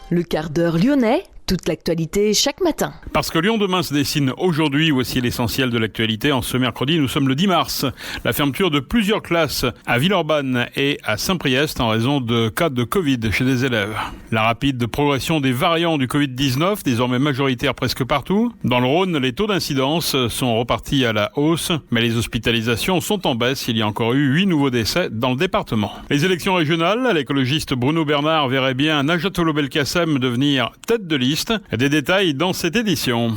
le quart d'heure lyonnais, toute l'actualité chaque matin. Parce que Lyon demain se dessine aujourd'hui, voici l'essentiel de l'actualité. En ce mercredi, nous sommes le 10 mars. La fermeture de plusieurs classes à Villeurbanne et à Saint-Priest en raison de cas de Covid chez des élèves. La rapide progression des variants du Covid-19, désormais majoritaire presque partout. Dans le Rhône, les taux d'incidence sont repartis à la hausse, mais les hospitalisations sont en baisse. Il y a encore eu 8 nouveaux décès dans le département. Les élections régionales, l'écologiste Bruno Bernard verrait bien Najat Vallaud-Belkacem devenir tête de liste. Des détails dans cette édition.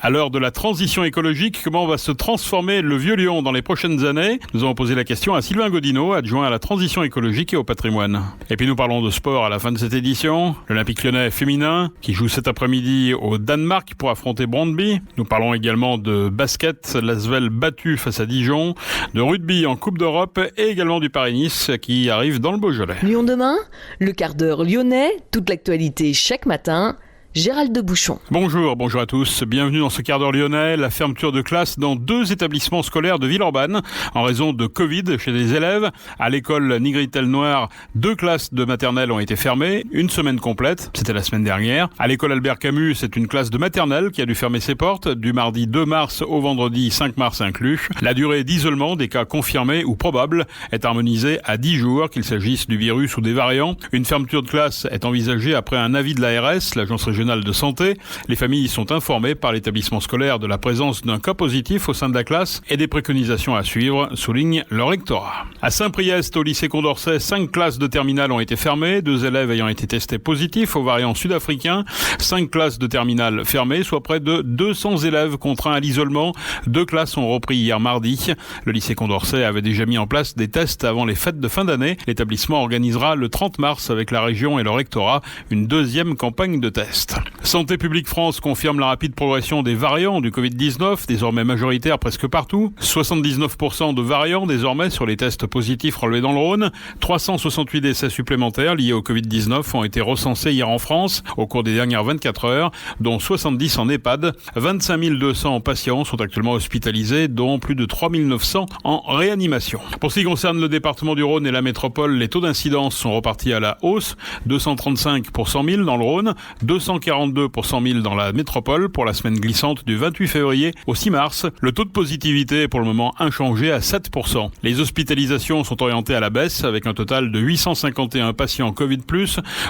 À l'heure de la transition écologique, comment va se transformer le Vieux-Lyon dans les prochaines années? Nous avons posé la question à Sylvain Godineau, adjoint à la transition écologique et au patrimoine. Et puis nous parlons de sport à la fin de cette édition. L'Olympique lyonnais féminin qui joue cet après-midi au Danemark pour affronter Brøndby. Nous parlons également de basket, l'Asvel battu face à Dijon, de rugby en Coupe d'Europe et également du Paris-Nice qui arrive dans le Beaujolais. Lyon demain, le quart d'heure lyonnais, toute l'actualité chaque matin. Gérald de Bouchon. Bonjour à tous. Bienvenue dans ce quart d'heure lyonnais. La fermeture de classe dans 2 établissements scolaires de Villeurbanne en raison de Covid chez les élèves. À l'école Nigritel-Noir, 2 classes de maternelle ont été fermées, une semaine complète. C'était la semaine dernière. À l'école Albert Camus, c'est une classe de maternelle qui a dû fermer ses portes du mardi 2 mars au vendredi 5 mars inclus. La durée d'isolement des cas confirmés ou probables est harmonisée à 10 jours, qu'il s'agisse du virus ou des variants. Une fermeture de classe est envisagée après un avis de l'ARS, l'agence régionale de santé. Les familles sont informées par l'établissement scolaire de la présence d'un cas positif au sein de la classe et des préconisations à suivre, souligne le rectorat. À Saint-Priest, au lycée Condorcet, 5 classes de terminale ont été fermées, 2 élèves ayant été testés positifs au variant sud-africain, 5 classes de terminale fermées, soit près de 200 élèves contraints à l'isolement. 2 classes ont repris hier mardi. Le lycée Condorcet avait déjà mis en place des tests avant les fêtes de fin d'année. L'établissement organisera le 30 mars avec la région et le rectorat une 2e campagne de tests. Santé publique France confirme la rapide progression des variants du Covid-19, désormais majoritaire presque partout. 79% de variants désormais sur les tests positifs relevés dans le Rhône. 368 décès supplémentaires liés au Covid-19 ont été recensés hier en France au cours des dernières 24 heures, dont 70 en EHPAD. 25 200 patients sont actuellement hospitalisés, dont plus de 3 900 en réanimation. Pour ce qui concerne le département du Rhône et la métropole, les taux d'incidence sont repartis à la hausse. 235 pour 100 000 dans le Rhône, 242 pour 100 000 dans la métropole pour la semaine glissante du 28 février au 6 mars. Le taux de positivité est pour le moment inchangé à 7%. Les hospitalisations sont orientées à la baisse avec un total de 851 patients Covid+,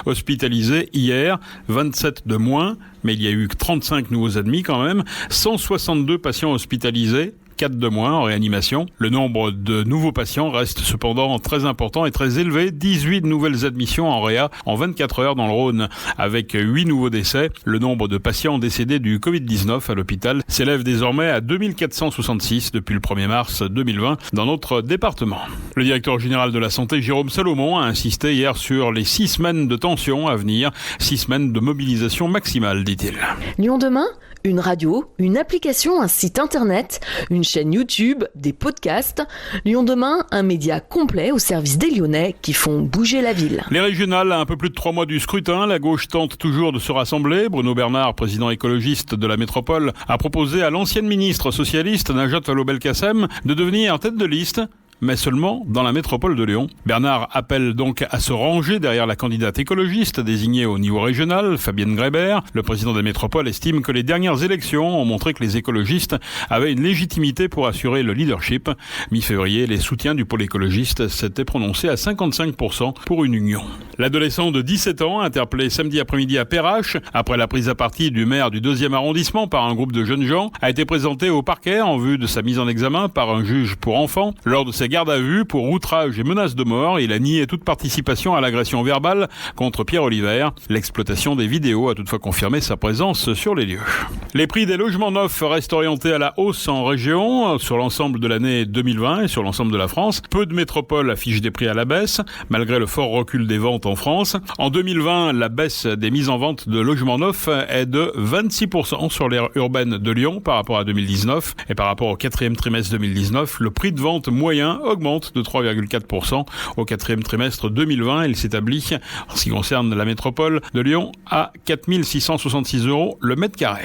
hospitalisés hier, 27 de moins, mais il y a eu 35 nouveaux admis quand même, 162 patients hospitalisés, 4 de moins en réanimation. Le nombre de nouveaux patients reste cependant très important et très élevé. 18 nouvelles admissions en réa en 24 heures dans le Rhône, avec 8 nouveaux décès. Le nombre de patients décédés du Covid-19 à l'hôpital s'élève désormais à 2466 depuis le 1er mars 2020 dans notre département. Le directeur général de la santé, Jérôme Salomon, a insisté hier sur les 6 semaines de tension à venir, 6 semaines de mobilisation maximale, dit-il. Lyon demain, une radio, une application, un site internet, une chaîne YouTube, des podcasts. Lyon demain, un média complet au service des Lyonnais qui font bouger la ville. Les régionales, à un peu plus de 3 mois du scrutin, la gauche tente toujours de se rassembler. Bruno Bernard, président écologiste de la métropole, a proposé à l'ancienne ministre socialiste Najat Vallaud-Belkacem de devenir tête de liste, mais seulement dans la métropole de Lyon. Bernard appelle donc à se ranger derrière la candidate écologiste désignée au niveau régional, Fabienne Grébert. Le président des métropoles estime que les dernières élections ont montré que les écologistes avaient une légitimité pour assurer le leadership. Mi-février, les soutiens du pôle écologiste s'étaient prononcés à 55% pour une union. L'adolescent de 17 ans, interpellé samedi après-midi à Perrache, après la prise à partie du maire du 2e arrondissement par un groupe de jeunes gens, a été présenté au parquet en vue de sa mise en examen par un juge pour enfants. Lors de ses garde à vue pour outrage et menace de mort. Il a nié toute participation à l'agression verbale contre Pierre Oliver. L'exploitation des vidéos a toutefois confirmé sa présence sur les lieux. Les prix des logements neufs restent orientés à la hausse en région sur l'ensemble de l'année 2020 et sur l'ensemble de la France. Peu de métropoles affichent des prix à la baisse, malgré le fort recul des ventes en France. En 2020, la baisse des mises en vente de logements neufs est de 26% sur l'aire urbaine de Lyon par rapport à 2019. Et par rapport au 4e trimestre 2019, le prix de vente moyen augmente de 3,4%. Au 4e trimestre 2020, il s'établit, en ce qui concerne la métropole de Lyon, à 4 666 € le mètre carré.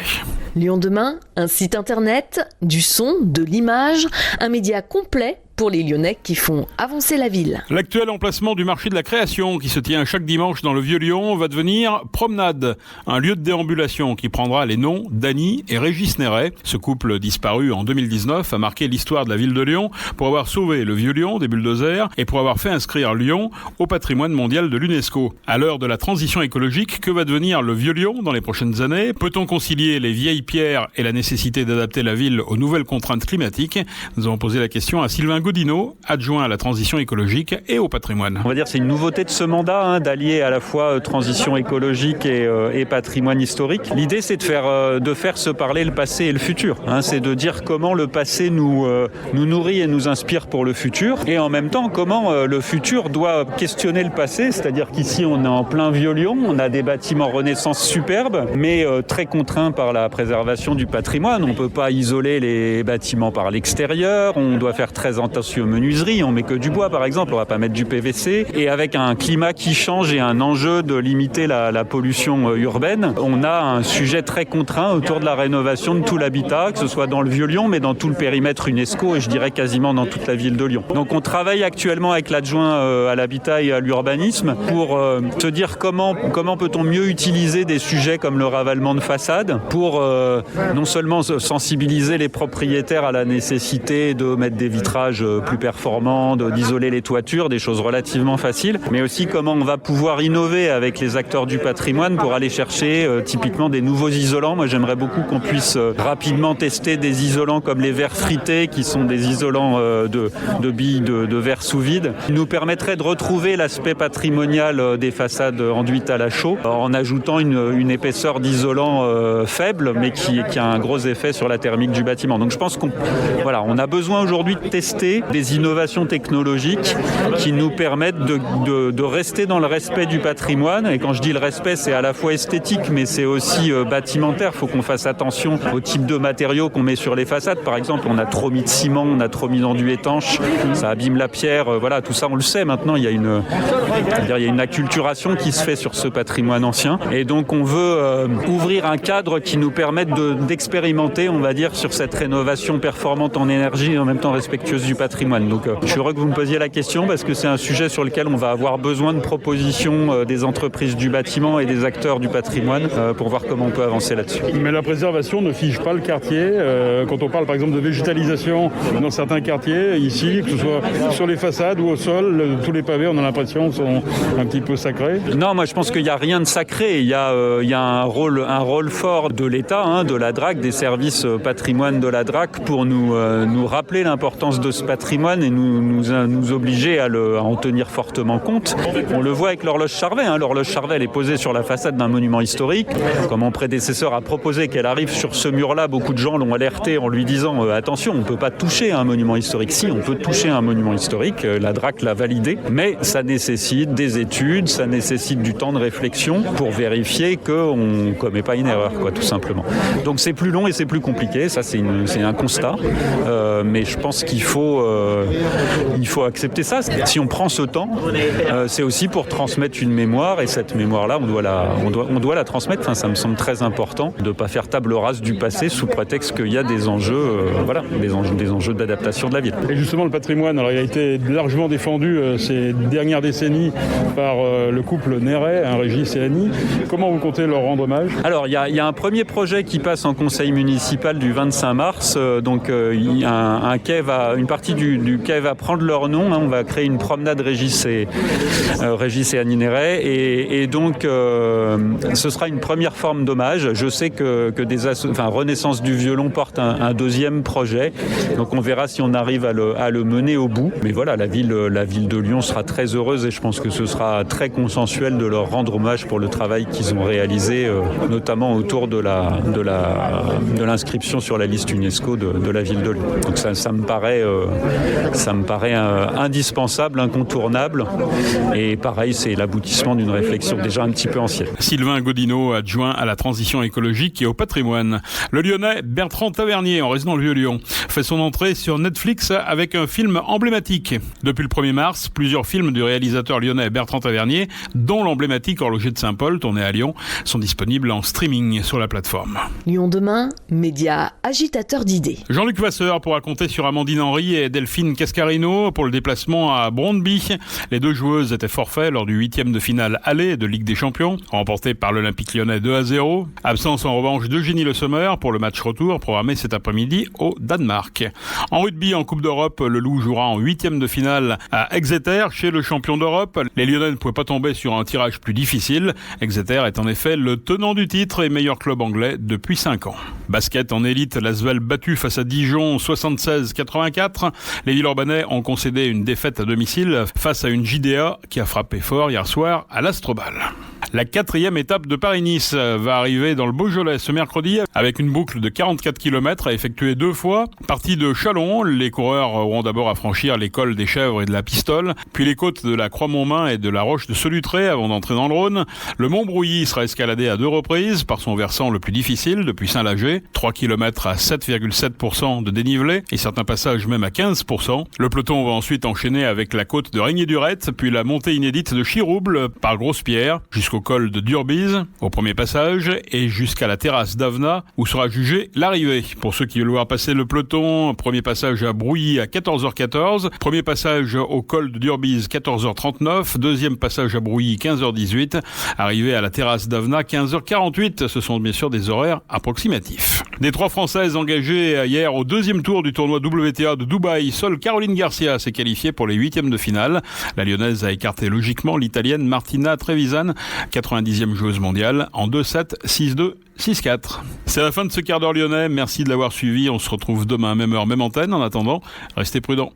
Lyon demain, un site internet, du son, de l'image, un média complet pour les Lyonnais qui font avancer la ville. L'actuel emplacement du marché de la création qui se tient chaque dimanche dans le Vieux-Lyon va devenir Promenade, un lieu de déambulation qui prendra les noms d'Annie et Régis Néret. Ce couple disparu en 2019 a marqué l'histoire de la ville de Lyon pour avoir sauvé le Vieux-Lyon des bulldozers et pour avoir fait inscrire Lyon au patrimoine mondial de l'UNESCO. À l'heure de la transition écologique, que va devenir le Vieux-Lyon dans les prochaines années ? Peut-on concilier les vieilles pierres et la nécessité d'adapter la ville aux nouvelles contraintes climatiques ? Nous avons posé la question à Sylvain Godineau, adjoint à la transition écologique et au patrimoine. On va dire que c'est une nouveauté de ce mandat, d'allier à la fois transition écologique et patrimoine historique. L'idée, c'est de faire se parler le passé et le futur. C'est de dire comment le passé nous nourrit et nous inspire pour le futur, et en même temps comment le futur doit questionner le passé. C'est-à-dire qu'ici, on est en plein Vieux-Lyon, on a des bâtiments Renaissance superbes, mais très contraints par la préservation du patrimoine. On ne peut pas isoler les bâtiments par l'extérieur, on doit faire très attention aux menuiseries, on met que du bois par exemple, on va pas mettre du PVC, et avec un climat qui change et un enjeu de limiter la pollution urbaine, on a un sujet très contraint autour de la rénovation de tout l'habitat, que ce soit dans le Vieux-Lyon, mais dans tout le périmètre UNESCO, et je dirais quasiment dans toute la ville de Lyon. Donc on travaille actuellement avec l'adjoint à l'habitat et à l'urbanisme pour se dire comment peut-on mieux utiliser des sujets comme le ravalement de façade pour non seulement sensibiliser les propriétaires à la nécessité de mettre des vitrages plus performants, d'isoler les toitures, des choses relativement faciles, mais aussi comment on va pouvoir innover avec les acteurs du patrimoine pour aller chercher typiquement des nouveaux isolants. Moi, j'aimerais beaucoup qu'on puisse rapidement tester des isolants comme les verres frités, qui sont des isolants de billes de verre sous vide, qui nous permettraient de retrouver l'aspect patrimonial des façades enduites à la chaux, en ajoutant une épaisseur d'isolant faible, mais qui a un gros effet sur la thermique du bâtiment. Donc je pense qu'on a besoin aujourd'hui de tester des innovations technologiques qui nous permettent de rester dans le respect du patrimoine. Et quand je dis le respect, c'est à la fois esthétique, mais c'est aussi bâtimentaire. Il faut qu'on fasse attention au type de matériaux qu'on met sur les façades. Par exemple, on a trop mis de ciment, on a trop mis d'enduit étanche, ça abîme la pierre. Tout ça, on le sait maintenant. Il y a une acculturation qui se fait sur ce patrimoine ancien. Et donc, on veut ouvrir un cadre qui nous permette d'expérimenter, on va dire, sur cette rénovation performante en énergie et en même temps respectueuse du patrimoine. Donc, je suis heureux que vous me posiez la question parce que c'est un sujet sur lequel on va avoir besoin de propositions des entreprises du bâtiment et des acteurs du patrimoine pour voir comment on peut avancer là-dessus. Mais la préservation ne fige pas le quartier. Quand on parle par exemple de végétalisation dans certains quartiers, ici, que ce soit sur les façades ou au sol, tous les pavés, on a l'impression, sont un petit peu sacrés. Non, moi je pense qu'il n'y a rien de sacré. Il y a un rôle fort de l'État, de la DRAC, des services patrimoine de la DRAC, pour nous rappeler l'importance de ce patrimoine et nous obliger à en tenir fortement compte. On le voit avec l'horloge Charvet. L'horloge Charvet, elle est posée sur la façade d'un monument historique. Comme mon prédécesseur a proposé qu'elle arrive sur ce mur-là, beaucoup de gens l'ont alerté en lui disant attention, on ne peut pas toucher à un monument historique. Si, on peut toucher à un monument historique, la DRAC l'a validé, mais ça nécessite des études, ça nécessite du temps de réflexion pour vérifier qu'on ne commet pas une erreur, tout simplement. Donc c'est plus long et c'est plus compliqué, ça c'est un constat, mais je pense qu'il faut accepter ça. Si on prend ce temps, c'est aussi pour transmettre une mémoire, et cette mémoire-là, on doit la transmettre. Enfin, ça me semble très important de ne pas faire table rase du passé sous prétexte qu'il y a des enjeux, des enjeux d'adaptation de la ville. Et justement, le patrimoine, alors il a été largement défendu ces dernières décennies par le couple Néret, Régis et Annie. Comment vous comptez leur rendre hommage ? Alors, il y a un premier projet qui passe en conseil municipal du 25 mars. Une partie du quai va prendre leur nom. On va créer une promenade Régis et Annie Néret. Et donc, ce sera une première forme d'hommage. Je sais que Renaissance du Violon porte un deuxième projet. Donc, on verra si on arrive à le mener au bout. Mais voilà, la ville de Lyon sera très heureuse et je pense que ce sera très consensuel de leur rendre hommage pour le travail qu'ils ont réalisé, notamment autour de l'inscription sur la liste UNESCO de la ville de Lyon. Donc ça me paraît indispensable, incontournable. Et pareil, c'est l'aboutissement d'une réflexion déjà un petit peu ancienne. Sylvain Godineau, adjoint à la transition écologique et au patrimoine. Le Lyonnais Bertrand Tavernier, en résident le Vieux-Lyon, fait son entrée sur Netflix avec un film emblématique. Depuis le 1er mars, plusieurs films du réalisateur lyonnais Bertrand Tavernier, dont l'emblématique Horloger de Saint-Paul, tourné à Lyon, sont disponibles en streaming sur la plateforme. Lyon demain, média agitateur d'idées. Jean-Luc Vasseur pourra compter sur Amandine Henry et et Delphine Cascarino pour le déplacement à Brøndby. Les deux joueuses étaient forfaits lors du 8e de finale aller de Ligue des Champions, remporté par l'Olympique Lyonnais 2-0. Absence en revanche d'Eugénie Le Sommer pour le match retour programmé cet après-midi au Danemark. En rugby, en Coupe d'Europe, le Loup jouera en 8e de finale à Exeter chez le champion d'Europe. Les Lyonnais ne pouvaient pas tomber sur un tirage plus difficile. Exeter est en effet le tenant du titre et meilleur club anglais depuis 5 ans. Basket en élite, l'Asvel battu face à Dijon 76-84. Les Villeurbanais ont concédé une défaite à domicile face à une JDA qui a frappé fort hier soir à l'Astrobal. La 4e étape de Paris-Nice va arriver dans le Beaujolais ce mercredi avec une boucle de 44 km à effectuer 2 fois. Partie de Châlons, les coureurs auront d'abord à franchir les cols des Chèvres et de la Pistole, puis les côtes de la Croix-Montmain et de la Roche de Solutré avant d'entrer dans le Rhône. Le Mont-Brouilly sera escaladé à 2 reprises par son versant le plus difficile depuis Saint-Lager, 3 km à 7,7% de dénivelé et certains passages même à 15%. Le peloton va ensuite enchaîner avec la côte de Régnier-Durette, puis la montée inédite de Chirouble par Grosse-Pierre jusqu'au col de Durbise au premier passage et jusqu'à la terrasse d'Avena où sera jugée l'arrivée. Pour ceux qui veulent voir passer le peloton, premier passage à Brouilly à 14h14, premier passage au col de Durbise 14h39, deuxième passage à Brouilly 15h18, arrivée à la terrasse d'Avena 15h48. Ce sont bien sûr des horaires approximatifs. Des 3 Françaises engagées hier au 2e tour du tournoi WTA de Dubaï, seule Caroline Garcia s'est qualifiée pour les 8e de finale. La Lyonnaise a écarté logiquement l'Italienne Martina Trevisan, 90e joueuse mondiale, en 2-7, 6-2, 6-4. C'est la fin de ce quart d'heure lyonnais. Merci de l'avoir suivi. On se retrouve demain, même heure, même antenne. En attendant, restez prudents.